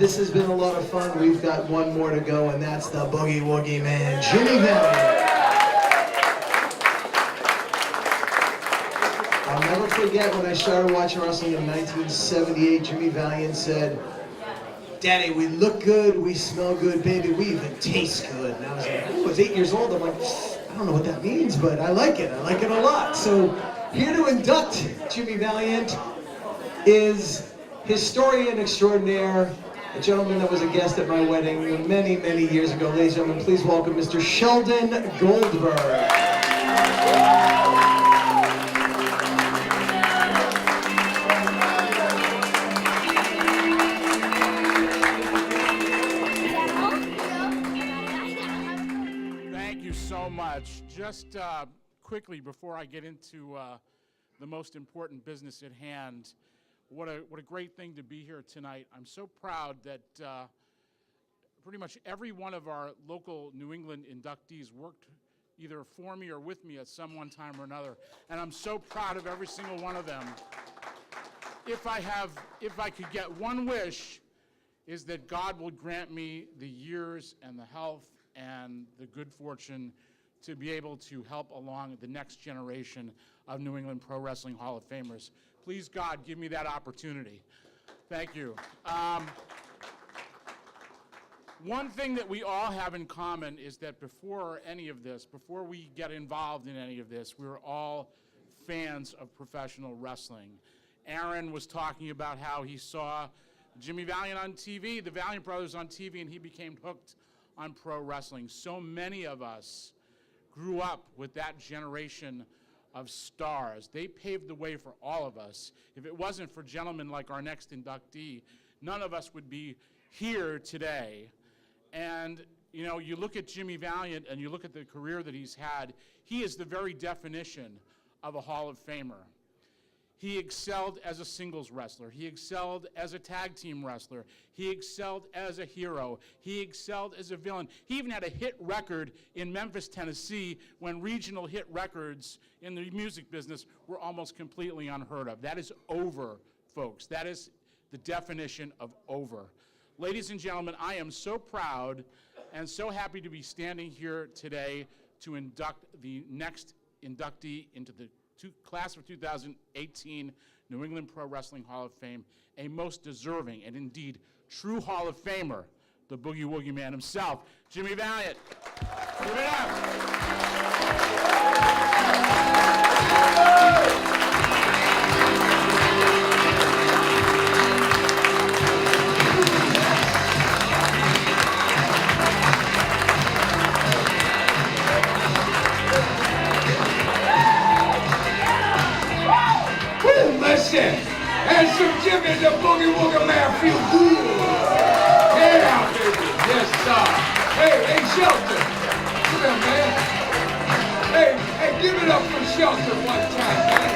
This has been a lot of fun. We've got one more to go, and that's the Boogie Woogie Man, Jimmy Valiant. I'll never forget when I started watching wrestling in 1978, Jimmy Valiant said, "Daddy, we look good, we smell good, baby, we even taste good." And I was like, I was 8 years old. I'm like, I don't know what that means, but I like it. I like it a lot. So here to induct Jimmy Valiant is historian extraordinaire, a gentleman that was a guest at my wedding many, many years ago. Ladies and gentlemen, please welcome Mr. Sheldon Goldberg. Thank you so much. Just quickly, before I get into the most important business at hand, what a great thing to be here tonight. I'm so proud that pretty much every one of our local New England inductees worked either for me or with me at some one time or another, and I'm so proud of every single one of them. If I could get one wish, is that God will grant me the years and the health and the good fortune to be able to help along the next generation of New England Pro Wrestling Hall of Famers. Please, God, give me that opportunity. Thank you. One thing that we all have in common is that before any of this, before we get involved in any of this, we were all fans of professional wrestling. Aaron was talking about how he saw Jimmy Valiant on TV, the Valiant Brothers on TV, and he became hooked on pro wrestling. So many of us grew up with that generation of stars. They paved the way for all of us. If it wasn't for gentlemen like our next inductee, none of us would be here today. And you know, you look at Jimmy Valiant and you look at the career that he's had, he is the very definition of a Hall of Famer. He excelled as a singles wrestler. He excelled as a tag team wrestler. He excelled as a hero. He excelled as a villain. He even had a hit record in Memphis, Tennessee, when regional hit records in the music business were almost completely unheard of. That is over, folks. That is the definition of over. Ladies and gentlemen, I am so proud and so happy to be standing here today to induct the next inductee into the class of 2018 New England Pro Wrestling Hall of Fame, a most deserving and indeed true Hall of Famer, the Boogie Woogie Man himself, Jimmy Valiant. Give it up. Listen, Handsome Jimmy, the Boogie Woogie Man, feel good. Yeah, baby, yes, sir. Hey, Shelton, come here, man. Hey, give it up for Shelton one time, man.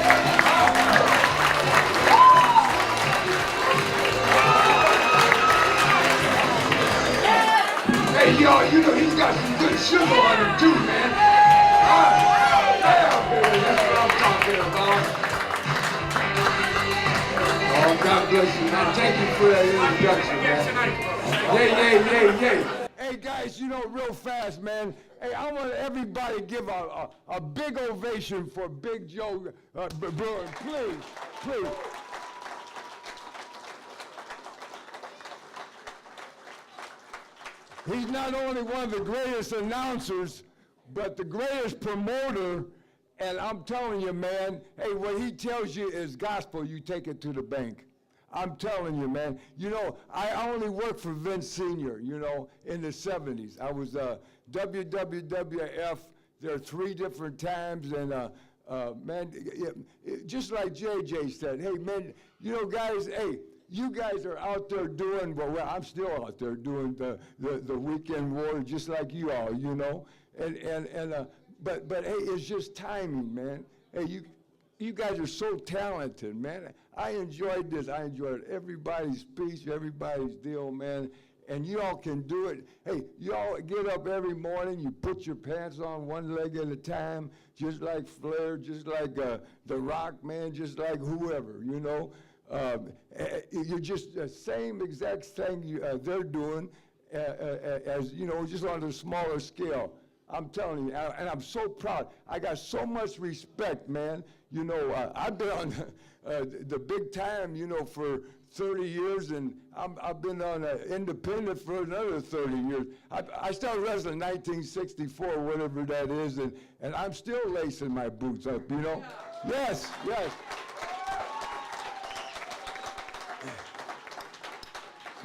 Hey, y'all, you know he's got some good sugar on him too, man. Yeah, baby, that's what I'm talking about. Oh, God bless you, man. Thank you for that introduction, man. Yay. Hey, guys, you know, real fast, man. Hey, I want everybody to give a big ovation for Big Joe Bruen. Please. He's not only one of the greatest announcers, but the greatest promoter. And I'm telling you, man, hey, what he tells you is gospel, you take it to the bank. I'm telling you, man. You know, I only worked for Vince Sr., you know, in the 70s. I was WWF there 3 different times, and man, just like JJ said, hey, man, you know, guys, hey, you guys are out there doing, well, I'm still out there doing the weekend war just like you are, you know, But hey, it's just timing, man. Hey, you guys are so talented, man. I enjoyed this. I enjoyed everybody's speech, everybody's deal, man. And you all can do it. Hey, you all get up every morning, you put your pants on one leg at a time, just like Flair, just like The Rock, man, just like whoever, you know. You're just the same exact thing they're doing as, you know, just on a smaller scale. I'm telling you, and I'm so proud. I got so much respect, man. You know, I've been on the big time, you know, for 30 years, and I've been on independent for another 30 years. I started wrestling in 1964, whatever that is, and I'm still lacing my boots up, you know? Yes, yes.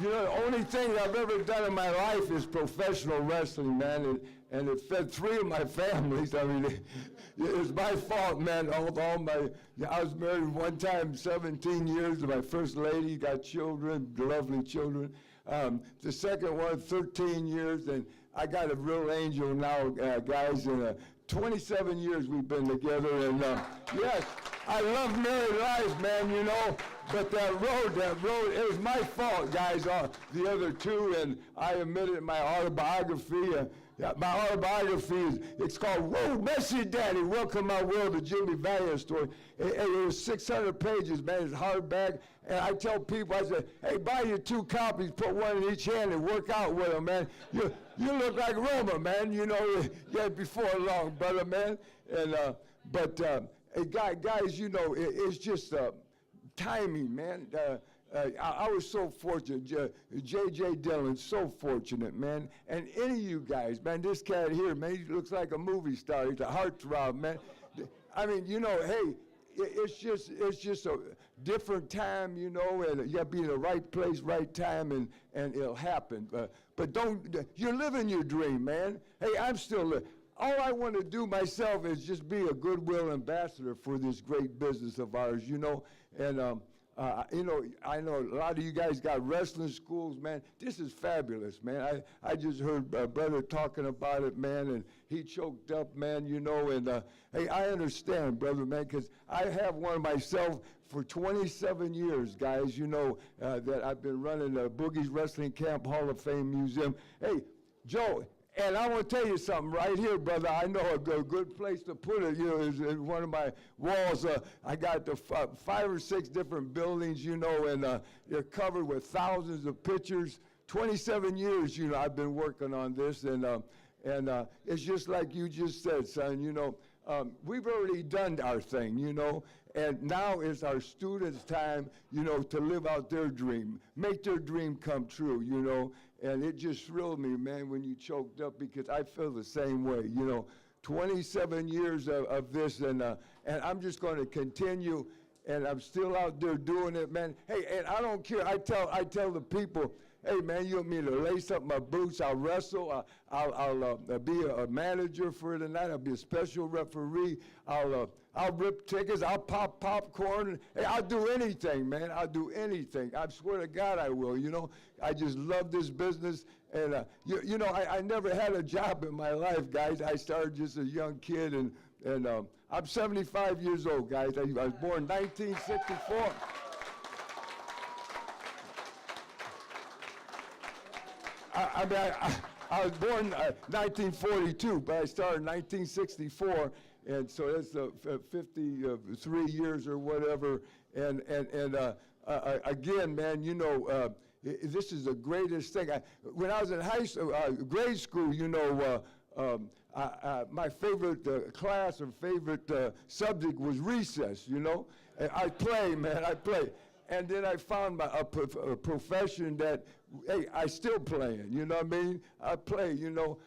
You know, the only thing I've ever done in my life is professional wrestling, man, and it fed 3 of my families. I mean, it was my fault, man. I was married one time 17 years to my first lady, got children, lovely children. The second one, 13 years, and I got a real angel now, guys, and 27 years we've been together, and yes, I love married life, man, you know. But that road, it was my fault, guys, the other 2, and I admitted in my autobiography. My autobiography it's called Whoa, Messy Daddy, Welcome My World, the Jimmy Valiant story. It was 600 pages, man, it's hardback. And I tell people, I say, hey, buy your 2 copies, put one in each hand and work out with them, man. You look like Roma, man, you know, yeah, before long, brother, man. And, hey, guys, you know, it's just, timing, man. I was so fortunate. J.J. Dillon, so fortunate, man. And any of you guys, man, this cat here, man, he looks like a movie star. He's a heartthrob, man. I mean, you know, hey, it's just a different time, you know, and you have to be in the right place, right time, and it'll happen. But you're living your dream, man. Hey, I'm still living. All I want to do myself is just be a goodwill ambassador for this great business of ours, you know. And, you know, I know a lot of you guys got wrestling schools, man. This is fabulous, man. I just heard brother talking about it, man, and he choked up, man, you know. And, hey, I understand, brother, man, because I have one myself for 27 years, guys, you know, that I've been running the Boogie's Wrestling Camp Hall of Fame Museum. Hey, Joe, and I want to tell you something right here, brother. I know a good place to put it, you know, is in one of my walls. I got the 5 or 6 different buildings, you know, and they're covered with thousands of pictures. 27 years, you know, I've been working on this, and it's just like you just said, son, you know, we've already done our thing, you know, and now it's our students' time, you know, to live out their dream, make their dream come true, you know. And it just thrilled me, man, when you choked up, because I feel the same way, you know. 27 years of this, and I'm just going to continue, and I'm still out there doing it, man. Hey, and I don't care. I tell the people, hey, man, you want me to lace up my boots? I'll wrestle. I'll be a manager for the night. I'll be a special referee. I'll rip tickets. I'll pop popcorn. Hey, I'll do anything, man. I'll do anything. I swear to God I will, you know. I just love this business. And, you know, I never had a job in my life, guys. I started just a young kid, and I'm 75 years old, guys. I was born 1964. I was born 1942, but I started in 1964, and so that's 53 years or whatever. And again, man, you know, this is the greatest thing. When I was in grade school, you know, my favorite class or favorite subject was recess, you know. I play, man, I play. And then I found a profession that, hey, I still playing, you know what I mean? I play, you know.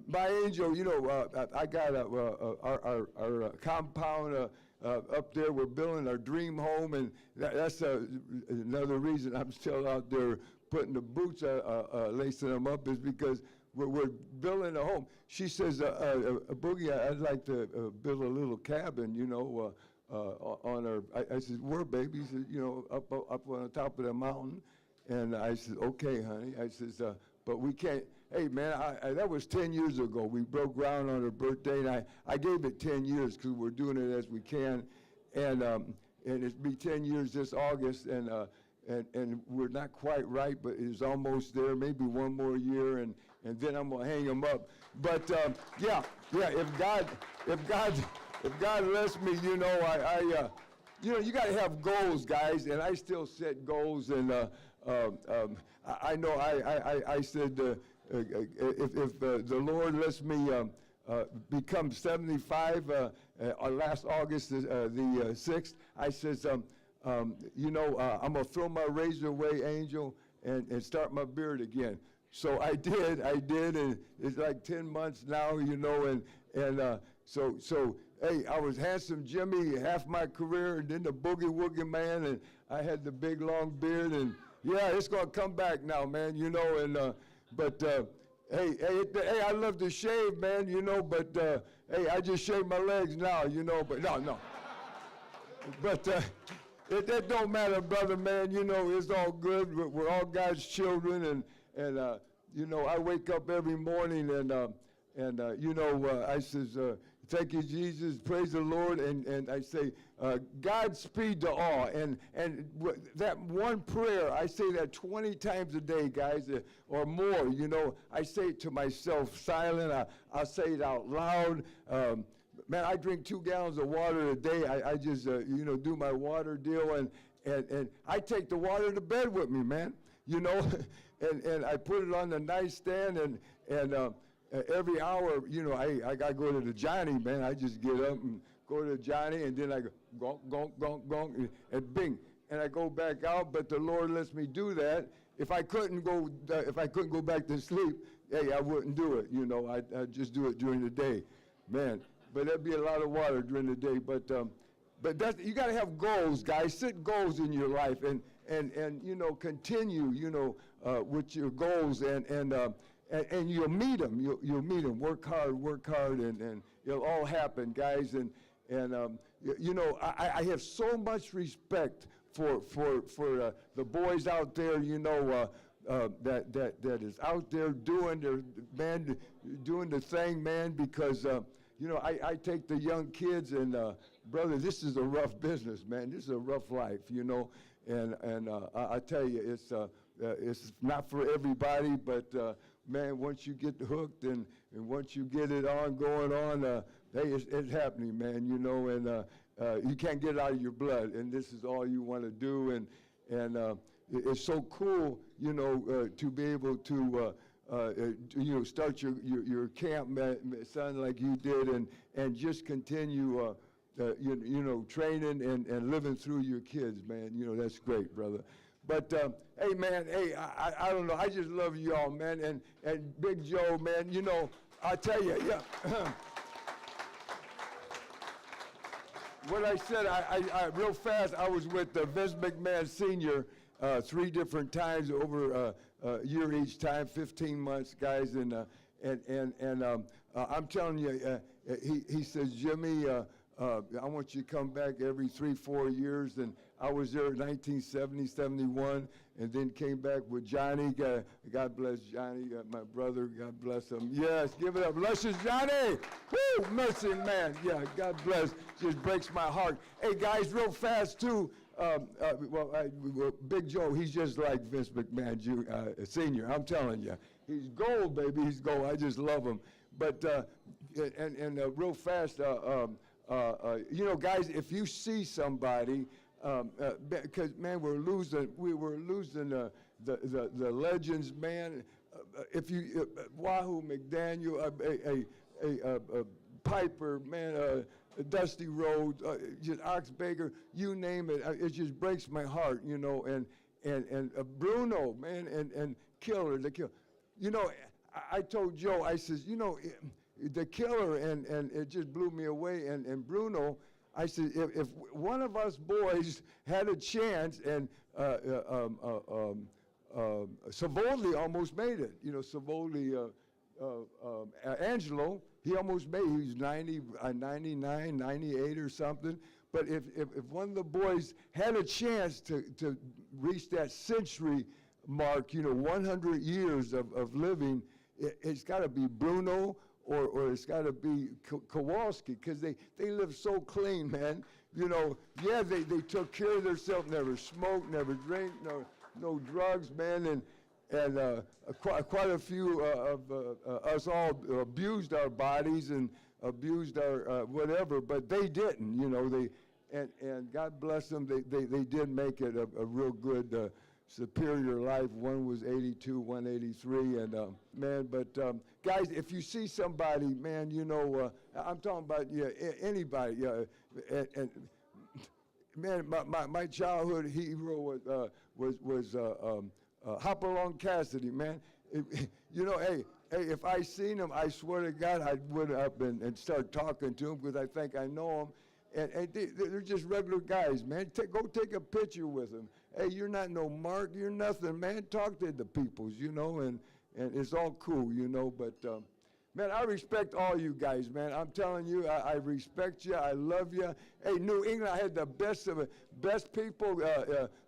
My angel, you know, I got our compound up there. We're building our dream home, and that's another reason I'm still out there putting the boots, lacing them up, is because we're building a home. She says, Boogie, I'd like to build a little cabin, you know, on our, I said, where, baby? He said, you know, up on the top of the mountain. And I said, okay, honey. I says, but we can't. Hey, man, that was 10 years ago. We broke ground on her birthday, and I gave it 10 years because we're doing it as we can. And it'll be 10 years this August, and we're not quite right, but it's almost there, maybe one more year, and then I'm going to hang them up. But, yeah, if God lets me, you know, you know, you got to have goals, guys, and I still set goals, and I know I said if the Lord lets me become 75 last August the 6th, I says, you know, I'm going to throw my razor away, Angel, and start my beard again. So I did, and it's like 10 months now, you know, and so hey, I was Handsome Jimmy half my career, and then the Boogie Woogie Man, and I had the big long beard, and yeah, it's gonna come back now, man, you know, and hey, I love to shave, man, you know, but hey, I just shave my legs now, you know, but no. But that don't matter, brother, man, you know, it's all good. We're all God's children, and you know, I wake up every morning, and you know, I says, thank you, Jesus, praise the Lord, and I say, Godspeed to all, and that one prayer, I say that 20 times a day, guys, or more, you know, I say it to myself silent, I say it out loud. Man, I drink 2 gallons of water a day. I just, you know, do my water deal, and I take the water to bed with me, man, you know, and I put it on the nightstand, and every hour, you know, I got to go to the Johnny, man. I just get up and go to Johnny, and then I go, gonk, gonk, gonk, gonk, and bing, and I go back out, but the Lord lets me do that. If I couldn't go back to sleep, hey, I wouldn't do it, you know. I'd just do it during the day, man. But there'd be a lot of water during the day. But that's, you got to have goals, guys. Set goals in your life, and you know, continue, you know, with your goals, and you'll meet them. You'll meet them. Work hard, and it'll all happen, guys. And you know, I have so much respect for the boys out there, you know, that is out there doing the thing, man, because. You know, I take the young kids, and brother, this is a rough business, man. This is a rough life, you know, and I tell you, it's not for everybody, but man, once you get hooked and once you get it going on, hey, it's happening, man, you know, and you can't get it out of your blood, and this is all you want to do, and it's so cool, you know, to be able to. You know, start your camp, son, like you did, and just continue, you know, training and living through your kids, man. You know, that's great, brother. But hey, man, hey, I don't know. I just love you all, man, and Big Joe, man. You know, I tell you, yeah. What I said, I real fast. I was with Vince McMahon Sr. 3 different times over. Year each time, 15 months, guys, and I'm telling you, he says, Jimmy, I want you to come back every 3-4 years, and I was there in 1970, 71, and then came back with Johnny. God bless Johnny, my brother. God bless him. Yes, give it up. Luscious Johnny. Woo, mercy, man. Yeah, God bless. Just breaks my heart. Hey, guys, real fast, too. Big Joe, he's just like Vince McMahon Sr., I'm telling you. He's gold, baby, he's gold. I just love him. But, real fast, you know, guys, if you see somebody, because, man, we were losing the legends, man. If you, Wahoo McDaniel, Piper, man, Dusty Rhodes, just Ox Baker, you name it. It just breaks my heart, you know. And Bruno, man, and Killer, the Killer. You know, I told Joe, I says, you know, the Killer, and it just blew me away. And Bruno, I said, if one of us boys had a chance, and Savoldi almost made it. You know, Savoldi, Angelo. He almost made it. He was 90, 99, 98 or something. But if one of the boys had a chance to reach that century mark, you know, 100 years of living, it's got to be Bruno or it's got to be Kowalski, because they live so clean, man. You know, yeah, they took care of themselves, never smoked, never drank, no drugs, man, and quite a few of us all abused our bodies and abused our whatever, but they didn't, you know. and God bless them, they did make it a real good superior life. One was 82, 183, and man, but guys, if you see somebody, man, you know, I'm talking about anybody, and man, my childhood hero was Hopalong Cassidy, man. You know, hey, if I seen him, I swear to God, I'd went up and start talking to him because I think I know him. And they're just regular guys, man. Go take a picture with them. Hey, you're not no mark, you're nothing, man. Talk to the peoples, you know, and it's all cool, you know. But, man, I respect all you guys, man. I'm telling you, I respect you. I love you. Hey, New England, I had the best people,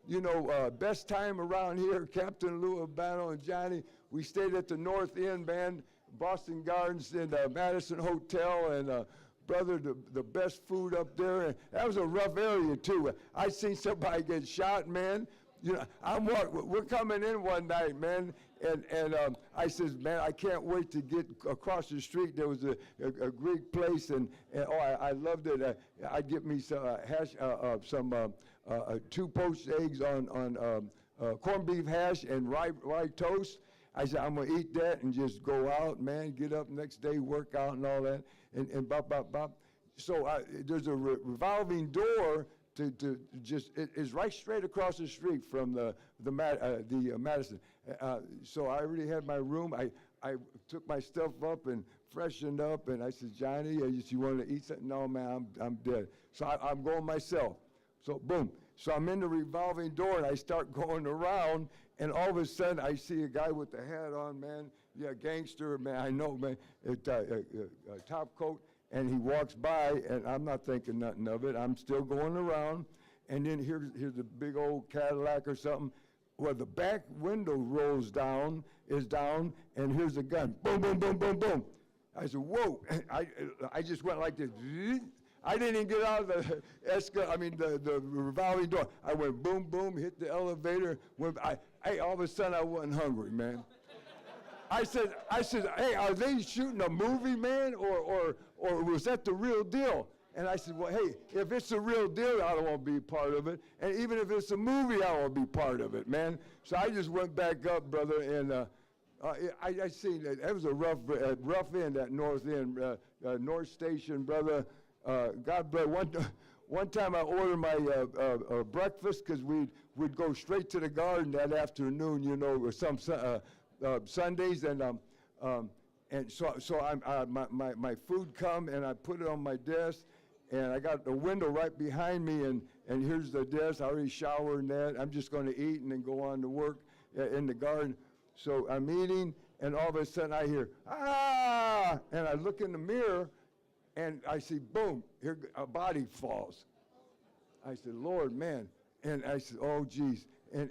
you know, best time around here. Captain Lou Albano and Johnny. We stayed at the North End, man, Boston Gardens in the Madison Hotel, and brother, the best food up there. And that was a rough area, too. I seen somebody get shot, man. You know, we're coming in one night, man, and I says, man, I can't wait to get across the street. There was a Greek place, and oh, I loved it. I'd get me some hash, some 2 poached eggs on corned beef hash and rye toast. I said, I'm gonna eat that and just go out, man, get up next day, work out and all that, and bop, bop, bop. So there's a revolving door to just, it's right straight across the street from the Madison. So I already had my room. I took my stuff up and freshened up, and I said, Johnny, you want to eat something? No, man, I'm dead. So I'm going myself. So boom. So I'm in the revolving door, and I start going around, and all of a sudden, I see a guy with the hat on, man. Yeah, gangster, man, I know, man. A top coat, and he walks by, and I'm not thinking nothing of it. I'm still going around, and then here's a big old Cadillac or something. Well, the back window is down, and here's a gun. Boom, boom, boom, boom, boom. I said, whoa. I just went like this. I didn't even get out of the revolving door. I went boom, boom, hit the elevator. All of a sudden I wasn't hungry, man. I said, hey, are they shooting a movie, man, or was that the real deal? And I said, well, hey, if it's the real deal, I don't want to be part of it. And even if it's a movie, I want to be part of it, man. So I just went back up, brother, and I seen that. That was a rough end at North End, North Station, brother. God bless. One time I ordered my breakfast because we'd go straight to the garden that afternoon, you know, or some Sundays, and so my food come and I put it on my desk, and I got the window right behind me, and here's the desk. I already showered and that. I'm just going to eat and then go on to work in the garden. So I'm eating, and all of a sudden I hear, ah! And I look in the mirror, and I see, boom, here a body falls. I said, Lord, man. And I said, oh, geez. And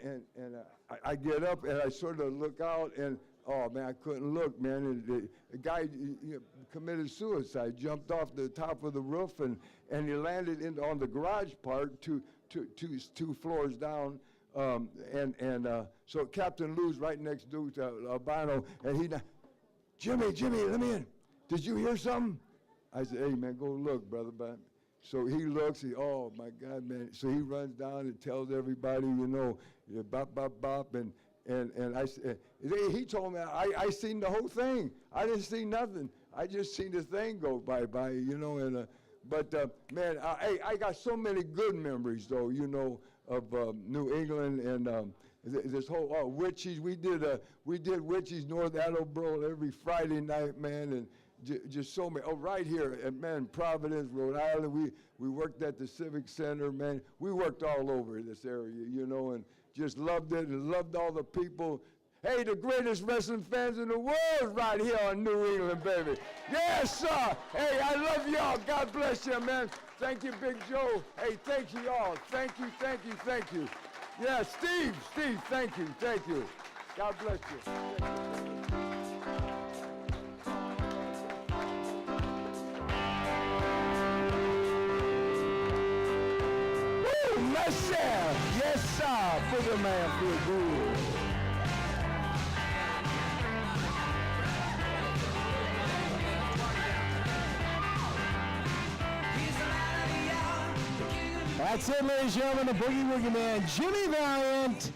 I get up, and I sort of look out, and, oh, man, I couldn't look, man. And the guy committed suicide, jumped off the top of the roof, and he landed on the garage part, two floors down. So Captain Lou's right next to Albano, and he, Jimmy, let me in. Did you hear something? I said, hey, man, go look, brother. So he looks, oh, my God, man. So he runs down and tells everybody, you know, bop, bop, bop. And he told me, I seen the whole thing. I didn't see nothing. I just seen the thing go by, you know. And man, I got so many good memories, though, you know, of New England and this whole Witches. We did Witches North Attleboro every Friday night, man, and just so many. Oh, right here, man, Providence, Rhode Island. We worked at the Civic Center, man. We worked all over this area, you know, and just loved it and loved all the people. Hey, the greatest wrestling fans in the world right here on New England, baby. Yes, sir. Hey, I love y'all. God bless you, man. Thank you, Big Joe. Hey, thank you, y'all. Thank you. Yeah, Steve, thank you. God bless you. Yes, sir. Boogie Man feel good. He's the light of the hour, the king of That's it, ladies and gentlemen, the Boogie Woogie Man, Jimmy Valiant.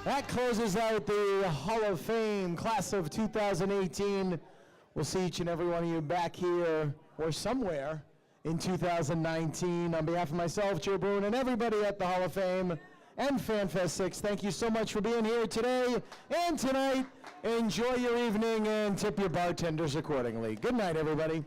That closes out the Hall of Fame class of 2018. We'll see each and every one of you back here or somewhere in 2019. On behalf of myself, Joe Bruen, and everybody at the Hall of Fame and FanFest 6, thank you so much for being here today and tonight. Enjoy your evening and tip your bartenders accordingly. Good night, everybody.